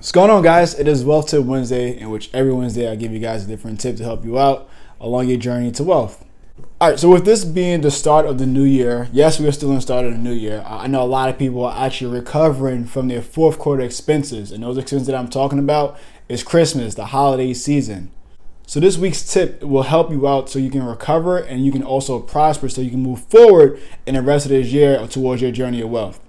What's going on, guys? It is Wealth Tip Wednesday, in which every Wednesday I give you guys a different tip to help you out along your journey to wealth. All right, so with this being the start of the new year, yes, we are still in the start of the new year. I know a lot of people are actually recovering from their fourth quarter expenses, and those expenses that I'm talking about is Christmas, the holiday season. So this week's tip will help you out so you can recover and you can also prosper so you can move forward in the rest of this year towards your journey of wealth.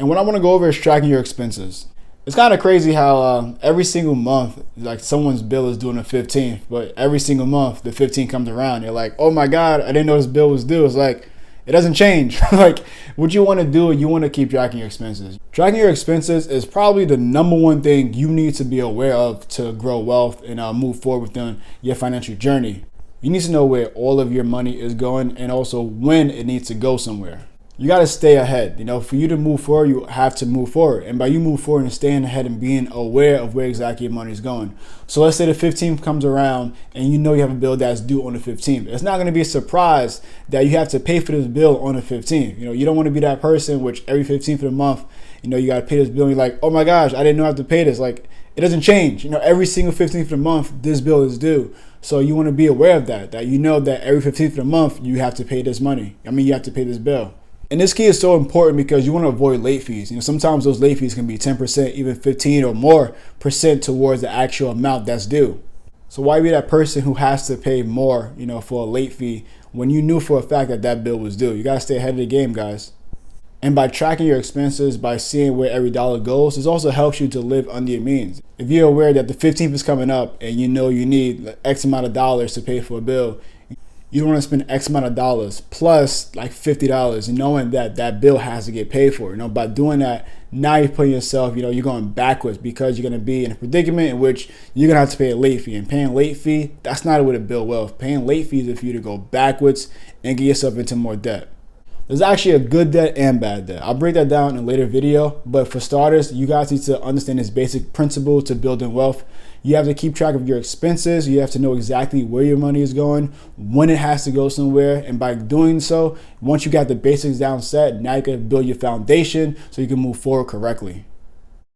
And what I want to go over is tracking your expenses. It's kind of crazy how every single month, like someone's bill is due on the 15th, but every single month the 15th comes around. You're like, oh my God, I didn't know this bill was due. It's like, it doesn't change. Like, what you want to do, you want to keep tracking your expenses. Tracking your expenses is probably the number one thing you need to be aware of to grow wealth and move forward within your financial journey. You need to know where all of your money is going and also when it needs to go somewhere. You got to stay ahead. For you to move forward, you have to move forward. And by you move forward and staying ahead and being aware of where exactly your money is going. So let's say the 15th comes around and you know you have a bill that's due on the 15th. It's not going to be a surprise that you have to pay for this bill on the 15th. You don't want to be that person which every 15th of the month, you got to pay this bill and you're like, oh my gosh, I didn't know I have to pay this. Like, it doesn't change. Every single 15th of the month, this bill is due. So you want to be aware of that you know that every 15th of the month, you have to pay this money. You have to pay this bill. And this key is so important because you want to avoid late fees. Sometimes those late fees can be 10%, even 15 or more percent towards the actual amount that's due. So why be that person who has to pay more, for a late fee when you knew for a fact that that bill was due? You got to stay ahead of the game, guys. And by tracking your expenses, by seeing where every dollar goes, this also helps you to live under your means. If you're aware that the 15th is coming up and you know you need X amount of dollars to pay for a bill, you don't want to spend X amount of dollars plus like $50 and knowing that that bill has to get paid for. By doing that, now you're putting yourself, you're going backwards because you're going to be in a predicament in which you're going to have to pay a late fee. And paying late fee, that's not a way to build wealth. Paying late fees is for you to go backwards and get yourself into more debt. There's actually a good debt and bad debt. I'll break that down in a later video. But for starters, you guys need to understand this basic principle to building wealth. You have to keep track of your expenses. You have to know exactly where your money is going, when it has to go somewhere. And by doing so, once you got the basics down set, now you can build your foundation so you can move forward correctly.